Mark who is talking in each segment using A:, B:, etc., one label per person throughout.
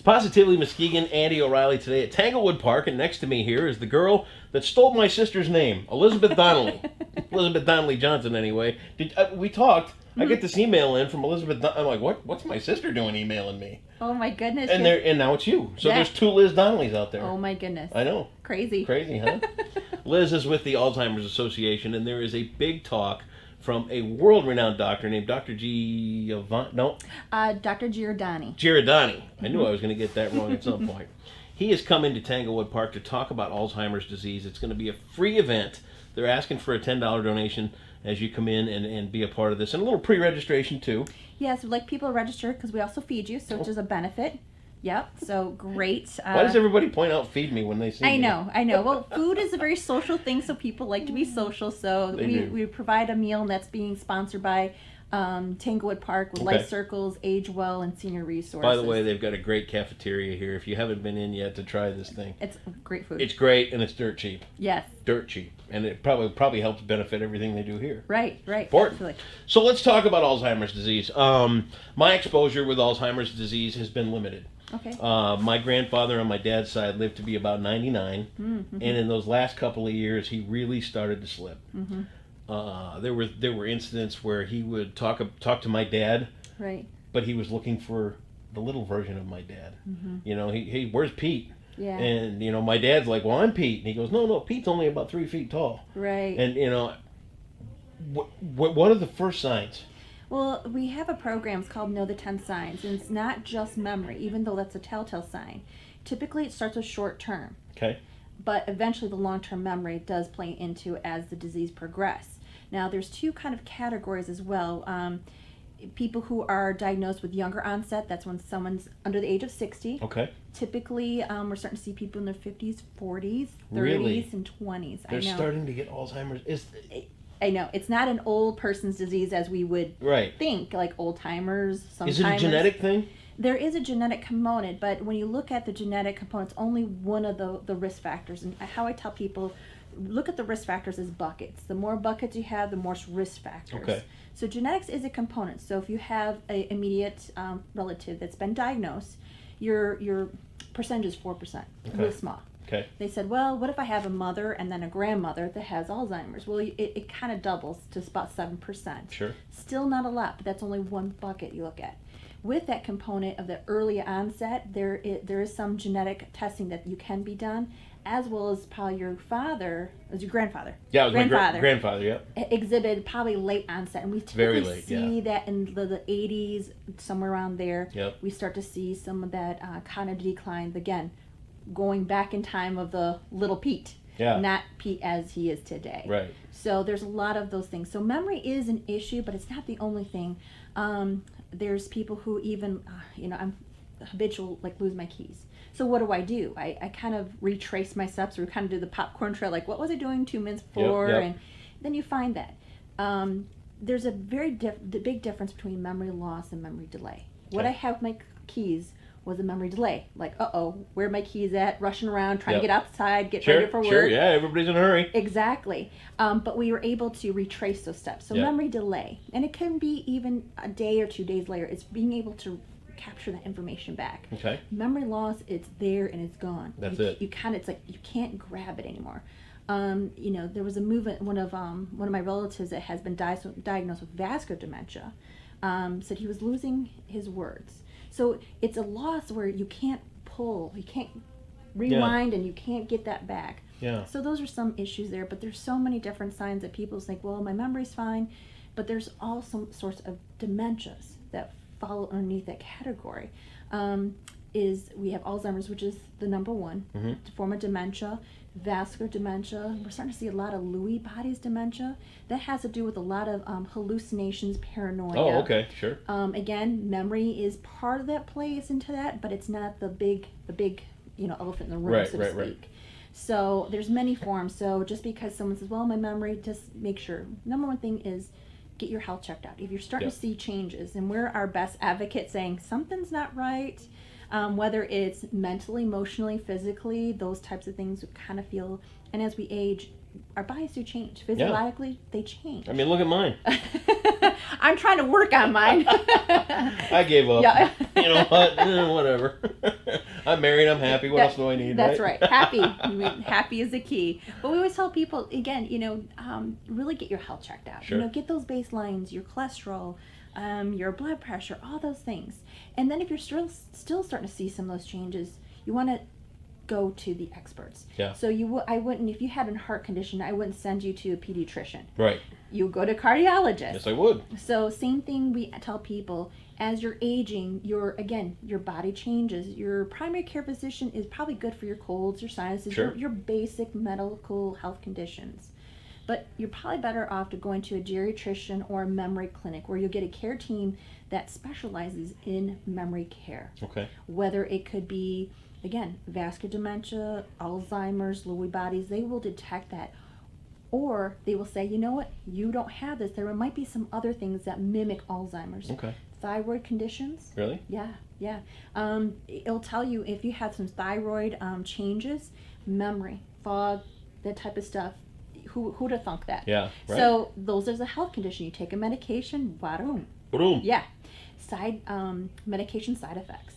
A: It's Positively Muskegon, Andy O'Reilly today at Tanglewood Park, and next to me here is the girl that stole my sister's name, Elizabeth Donnelly. Elizabeth Donnelly Johnson, anyway. We talked. I get this email in from Elizabeth. I'm like, what's my sister doing emailing me?
B: Oh my goodness!
A: And now it's you. So there's two Liz Donnellys out there.
B: Oh my goodness!
A: I know.
B: Crazy,
A: huh? Liz is with the Alzheimer's Association, and there is a big talk from a world-renowned doctor named Dr.
B: Dr. Giordani.
A: Giordani. I knew I was going to get that wrong at some point. He is coming to Tanglewood Park to talk about Alzheimer's disease. It's going to be a free event. They're asking for a $10 donation as you come in and be a part of this, and a little pre-registration too.
B: Yes, we'd like people to register because we also feed you, so it's just a benefit. Yep, so great.
A: Why does everybody point out feed me when they see me?
B: I know. Well, food is a very social thing, so people like to be social. So we provide a meal that's being sponsored by Tanglewood Park with Life Circles, Age Well, and Senior Resources.
A: By the way, they've got a great cafeteria here. If you haven't been in yet to try this thing.
B: It's great food.
A: It's great, and it's dirt cheap.
B: Yes.
A: Dirt cheap. And it probably helps benefit everything they do here.
B: Right.
A: Important.
B: Absolutely.
A: So let's talk about Alzheimer's disease. My exposure with Alzheimer's disease has been limited.
B: Okay.
A: My grandfather on my dad's side lived to be about 99, and in those last couple of years, he really started to slip. There were incidents where he would talk to my dad,
B: right?
A: But he was looking for the little version of my dad. You know, he where's Pete?
B: Yeah.
A: And you know, my dad's like, well, I'm Pete, and he goes, no, Pete's only about 3 feet tall.
B: Right.
A: And you know, what are the first signs?
B: Well, we have a program, it's called Know the 10 Signs, and it's not just memory, even though that's a telltale sign. Typically, it starts with short term.
A: Okay.
B: But eventually, the long-term memory does play into as the disease progresses. Now, there's two kind of categories as well. People who are diagnosed with younger onset, that's when someone's under the age of 60.
A: Okay.
B: Typically, we're starting to see people in their 50s, 40s, 30s,
A: really?
B: And 20s.
A: They're starting to get Alzheimer's.
B: I know. It's not an old person's disease as we would think, like old-timers, sometimes.
A: Is it a genetic thing?
B: There is a genetic component, but when you look at the genetic components, only one of the risk factors. And how I tell people, look at the risk factors as buckets. The more buckets you have, the more risk factors.
A: Okay.
B: So genetics is a component. So if you have an immediate relative that's been diagnosed, your percentage is 4%, really small.
A: Okay.
B: They said, well, what if I have a mother and then a grandmother that has Alzheimer's? Well, it kind of doubles to about 7%.
A: Sure.
B: Still not a lot, but that's only one bucket you look at. With that component of the early onset, there is some genetic testing that you can be done, as well as probably your grandfather.
A: Yeah, it was my grandfather, yeah.
B: Exhibited probably late onset, and we typically see that in the 80s, somewhere around there.
A: Yep.
B: We start to see some of that cognitive decline, again, going back in time of the little Pete, not Pete as he is today.
A: Right.
B: So there's a lot of those things. So memory is an issue, but it's not the only thing. There's people who even, I'm habitual, like lose my keys. So what do? I kind of retrace my steps, or kind of do the popcorn trail, like what was I doing 2 minutes before?
A: Yep.
B: And then you find that. There's a very big difference between memory loss and memory delay. Okay. What I have my keys was a memory delay. Like, where are my keys at? Rushing around, trying to get outside, get ready for work.
A: Sure, yeah, everybody's in a hurry.
B: Exactly. But we were able to retrace those steps. So memory delay. And it can be even a day or 2 days later. It's being able to capture that information back.
A: Okay.
B: Memory loss, it's there and it's gone.
A: That's it.
B: It's like you can't grab it anymore. There was a movement, one of my relatives that has been diagnosed with vascular dementia, said he was losing his words. So it's a loss where you can't rewind, and you can't get that back.
A: Yeah.
B: So those are some issues there, but there's so many different signs that people think, well, my memory's fine, but there's all some sorts of dementias that follow underneath that category. We have Alzheimer's, which is the number one form of dementia. Vascular dementia. We're starting to see a lot of Lewy bodies dementia. That has to do with a lot of hallucinations, paranoia.
A: Oh, okay, sure.
B: Again, memory is part of that, plays into that, but it's not the big elephant in the room, so to speak. Right. So there's many forms. So just because someone says, well, my memory, just make sure. Number one thing is get your health checked out. If you're starting to see changes, and we're our best advocate saying something's not right, whether it's mentally, emotionally, physically, those types of things we kind of feel. And as we age, our bodies do change. Physiologically, they change.
A: I mean, look at mine.
B: I'm trying to work on mine.
A: I gave up.
B: Yeah.
A: You know what? Whatever. I'm married. I'm happy. What else do I need?
B: That's right. Happy. I mean, happy is the key. But we always tell people, again, really get your health checked out.
A: Sure.
B: Get those baselines, your cholesterol, your blood pressure, all those things. And then if you're still starting to see some of those changes, you want to go to the experts.
A: Yeah.
B: So I wouldn't, if you had a heart condition, I wouldn't send you to a pediatrician.
A: Right.
B: You go to a cardiologist.
A: Yes, I would.
B: So same thing we tell people, as you're aging, your body changes. Your primary care physician is probably good for your colds, your sinuses,
A: Sure.
B: your basic medical health conditions. But you're probably better off to going to a geriatrician or a memory clinic where you'll get a care team that specializes in memory care.
A: Okay.
B: Whether it could be, again, vascular dementia, Alzheimer's, Lewy bodies, they will detect that. Or they will say, you know what, you don't have this. There might be some other things that mimic Alzheimer's.
A: Okay.
B: Thyroid conditions.
A: Really?
B: Yeah. It'll tell you if you have some thyroid changes, memory, fog, that type of stuff. Who'd have thunk that?
A: Yeah. Right.
B: So those are the health condition. You take a medication, boom.
A: Boom.
B: Yeah. Medication side effects.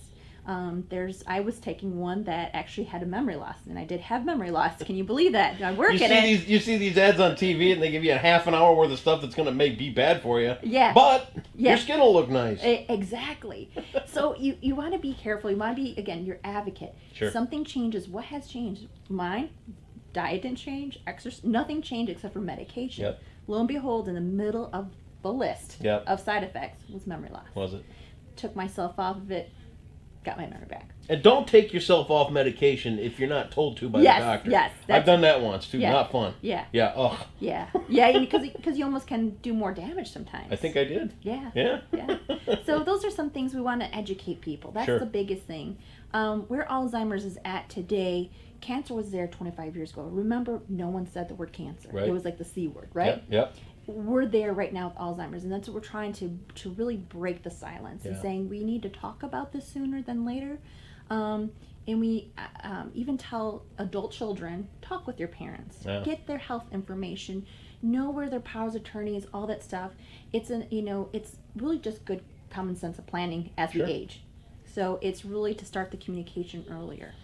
B: I was taking one that actually had a memory loss, and I did have memory loss. Can you believe that? I work at it.
A: You see these ads on TV, and they give you a half an hour worth of stuff that's going to be bad for you.
B: Yeah.
A: But your skin will look nice.
B: Exactly. So you want to be careful. You want to be, again, your advocate.
A: Sure.
B: Something changes. What has changed? Mine, diet didn't change. Exercise, nothing changed except for medication.
A: Yep.
B: Lo and behold, in the middle of the list
A: Yep.
B: of side effects was memory loss.
A: Was it?
B: Took myself off of it. Got my memory back.
A: And don't take yourself off medication if you're not told to by the doctor.
B: Yes.
A: I've done that once too.
B: Yeah.
A: Not fun.
B: Yeah.
A: Yeah. Ugh.
B: Yeah. Because you almost can do more damage sometimes.
A: I think I did.
B: Yeah.
A: Yeah.
B: Yeah. So those are some things we want to educate people. That's
A: Sure.
B: the biggest thing. Where Alzheimer's is at today, cancer was there 25 years ago. Remember, no one said the word cancer.
A: Right.
B: It was like the C word, right?
A: Yep.
B: We're there right now with Alzheimer's, and that's what we're trying to really break the silence and
A: Yeah.
B: saying we need to talk about this sooner than later. And we even tell adult children, talk with your parents,
A: Yeah.
B: get their health information, know where their powers of attorney is, all that stuff. It's it's really just good common sense of planning as
A: Sure.
B: we age. So it's really to start the communication earlier.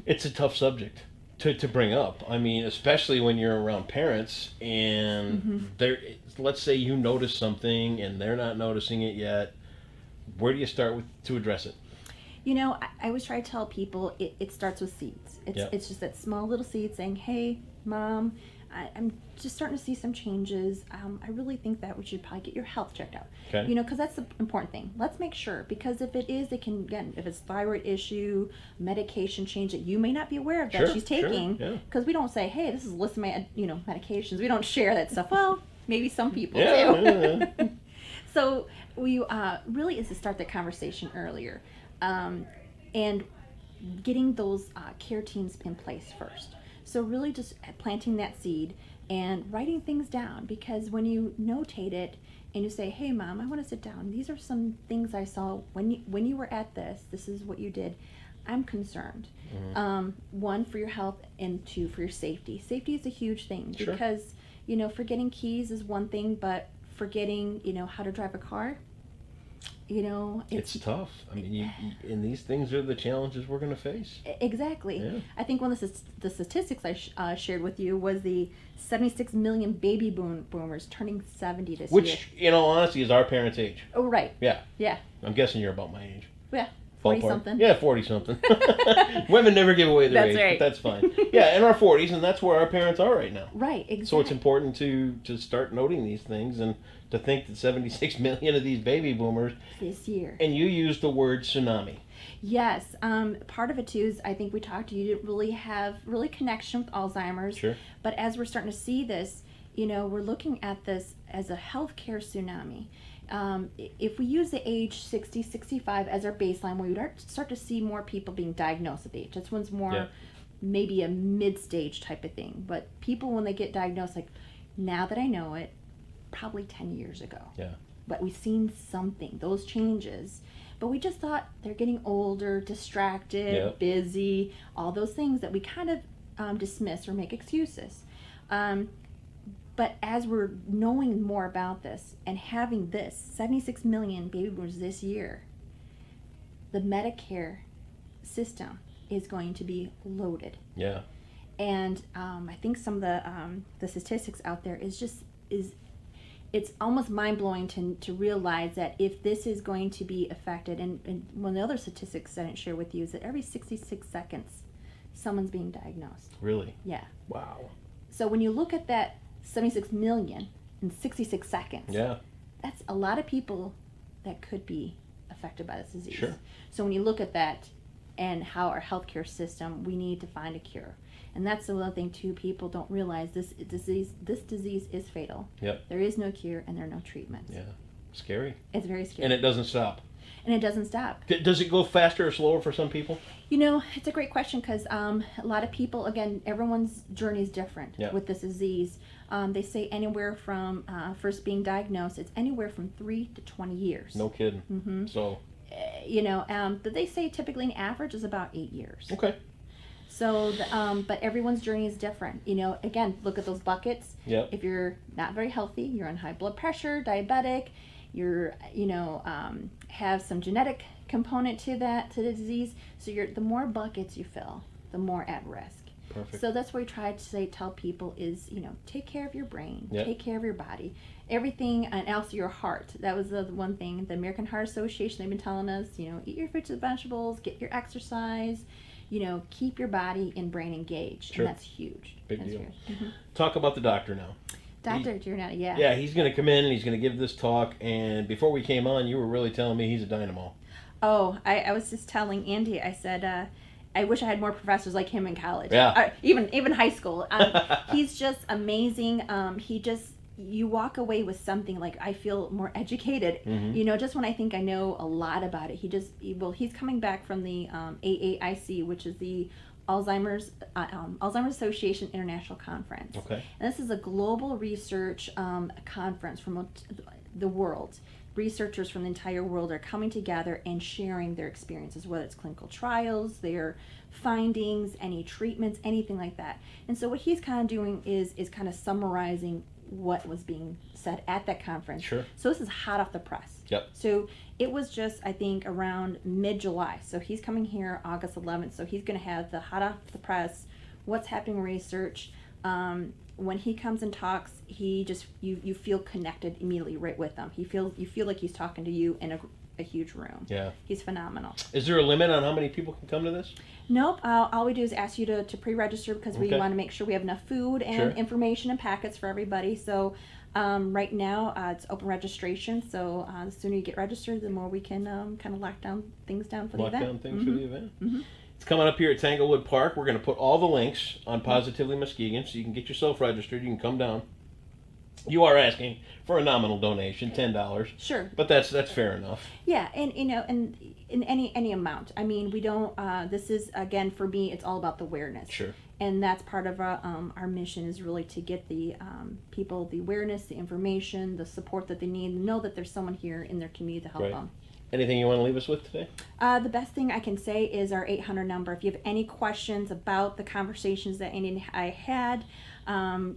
A: It's a tough subject to bring up. I mean, especially when you're around parents and they're, let's say you notice something and they're not noticing it yet. Where do you start with to address it?
B: I always try to tell people it starts with seeds.
A: Yeah.
B: It's just that small little seed saying, hey, Mom, I'm just starting to see some changes. I really think that we should probably get your health checked out.
A: Okay.
B: Because that's the important thing. Let's make sure, because if it is, if it's thyroid issue, medication change that you may not be aware of that
A: Sure,
B: she's
A: sure,
B: taking,
A: yeah.
B: because we don't say, hey, this is a list of my medications. We don't share that stuff. Well, maybe some people
A: Yeah,
B: do.
A: yeah.
B: So we really is to start the conversation earlier, and getting those care teams in place first. So really just planting that seed and writing things down, because when you notate it and you say, hey Mom, I want to sit down, these are some things I saw when you were at this is what you did, I'm concerned. One, for your health, and two, for your safety. Safety is a huge thing.
A: Sure.
B: Because forgetting keys is one thing, but forgetting how to drive a car,
A: It's tough. I mean, and these things are the challenges we're going to face.
B: Exactly.
A: Yeah.
B: I think one of the statistics I shared with you was the 76 million baby boomers turning 70 this year.
A: Which, in all honesty, is our parents' age.
B: Oh, right.
A: Yeah.
B: Yeah.
A: I'm guessing you're about my age.
B: Yeah. 40
A: Ballpark.
B: something.
A: Yeah, 40 something. Women never give away their
B: That's
A: age,
B: right.
A: but that's fine. Yeah, in our 40s, and that's where our parents are right now.
B: Right. Exactly.
A: So it's important to start noting these things, and to think that 76 million of these baby boomers
B: this year.
A: And you used the word tsunami.
B: Yes. Part of it too is I think we talked to you didn't really have connection with Alzheimer's.
A: Sure.
B: But as we're starting to see this, we're looking at this as a healthcare tsunami. If we use the age 60, 65 as our baseline, we would start to see more people being diagnosed at the age. This one's more maybe a mid-stage type of thing. But people, when they get diagnosed, like, now that I know it, probably 10 years ago.
A: Yeah.
B: But we've seen something, those changes. But we just thought they're getting older, distracted, busy, all those things that we kind of dismiss or make excuses. But as we're knowing more about this and having this 76 million baby boomers this year, the Medicare system is going to be loaded.
A: Yeah.
B: And I think some of the statistics out there is it's almost mind-blowing to realize that if this is going to be affected, and one of the other statistics I didn't share with you is that every 66 seconds someone's being diagnosed.
A: Really?
B: Yeah.
A: Wow.
B: So when you look at that 76 million in 66 seconds,
A: Yeah.
B: that's a lot of people that could be affected by this disease.
A: Sure.
B: So when you look at that and how our healthcare system, we need to find a cure. And that's the other thing too, people don't realize this disease is fatal.
A: Yep.
B: There is no cure and there are no treatments.
A: Yeah. Scary.
B: It's very scary.
A: And it doesn't stop.
B: And it doesn't stop.
A: Does it go faster or slower for some people?
B: You know, it's a great question because a lot of people, again, everyone's journey is different with this disease. They say anywhere from first being diagnosed, it's anywhere from 3 to 20 years.
A: No kidding.
B: Mm-hmm.
A: So.
B: You know, but they say typically an average is about 8 years.
A: Okay.
B: So, but everyone's journey is different. You know, again, look at those buckets.
A: Yep.
B: If you're not very healthy, you're on high blood pressure, diabetic, you're, have some genetic component to the disease. So the more buckets you fill, the more at risk.
A: Perfect.
B: So that's what we try to tell people is, take care of your brain,
A: yep.
B: take care of your body, everything, and also your heart. That was the one thing, the American Heart Association, they've been telling us, eat your fruits and vegetables, get your exercise, keep your body and brain engaged.
A: Sure.
B: And that's huge.
A: Big
B: that's
A: deal.
B: Mm-hmm.
A: Talk about the doctor now.
B: Dr. Giordani, yeah.
A: Yeah, he's going to come in and he's going to give this talk. And before we came on, you were really telling me he's a dynamo.
B: Oh, I was just telling Andy, I said, I wish I had more professors like him in college.
A: Yeah.
B: Even high school. He's just amazing. You walk away with something like, I feel more educated.
A: Mm-hmm.
B: Just when I think I know a lot about it, he's coming back from the AAIC, which is the Alzheimer's Association International Conference.
A: Okay.
B: And this is a global research conference from the world. Researchers from the entire world are coming together and sharing their experiences, whether it's clinical trials, their findings, any treatments, anything like that. And so what he's kind of doing is kind of summarizing what was being said at that conference.
A: Sure.
B: So this is hot off the press.
A: Yep.
B: So it was just, I think, around mid-July. So he's coming here August 11th. So he's going to have the hot off the press, what's happening in research. When he comes and talks, he just you feel connected immediately right with him. You feel like he's talking to you in a huge room.
A: Yeah.
B: He's phenomenal.
A: Is there a limit on how many people can come to this?
B: Nope. All we do is ask you to pre-register because we want to make sure we have enough food and information and packets for everybody. So right now it's open registration. So the sooner you get registered, the more we can kind of lock things down for the event.
A: Lock down things for the event.
B: Mm-hmm.
A: It's coming up here at Tanglewood Park. We're going to put all the links on Positively Muskegon so you can get yourself registered. You can come down. You are asking for a nominal donation, $10.
B: Sure.
A: But that's fair enough.
B: Yeah, and and in any amount. I mean, we don't. This is, again, for me, it's all about the awareness.
A: Sure.
B: And that's part of our mission is really to get the people the awareness, the information, the support that they need, and know that there's someone here in their community to help them.
A: Anything you want to leave us with today?
B: The best thing I can say is our 800 number. If you have any questions about the conversations that Andy and I had,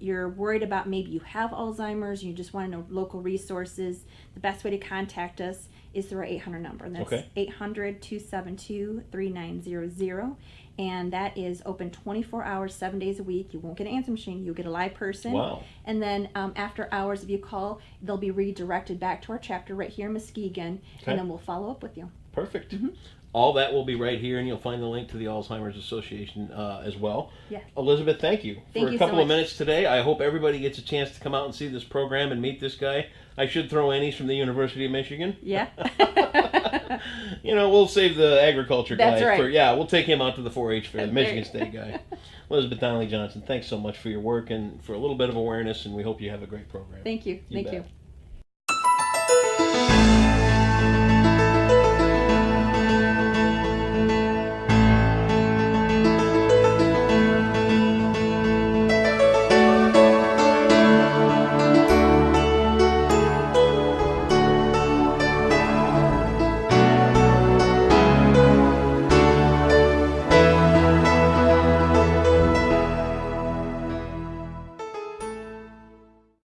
B: you're worried about maybe you have Alzheimer's, you just want to know local resources, the best way to contact us is through our 800 number. And that's 800-272-3900. And that is open 24 hours, 7 days a week. You won't get an answer machine. You'll get a live person.
A: Wow.
B: And then after hours, if you call, they'll be redirected back to our chapter right here in Muskegon. And then we'll follow up with you.
A: Perfect. All that will be right here, and you'll find the link to the Alzheimer's Association as well.
B: Yeah.
A: Elizabeth, thank you for a couple
B: so
A: of minutes today. I hope everybody gets a chance to come out and see this program and meet this guy. I should throw in, he's from the University of Michigan.
B: Yeah.
A: We'll save the agriculture guy.
B: That's right.
A: We'll take him out to the 4-H fair, the Michigan State guy. Elizabeth Donnelly Johnson, thanks so much for your work and for a little bit of awareness, and we hope you have a great program.
B: Thank you.
A: Thank you.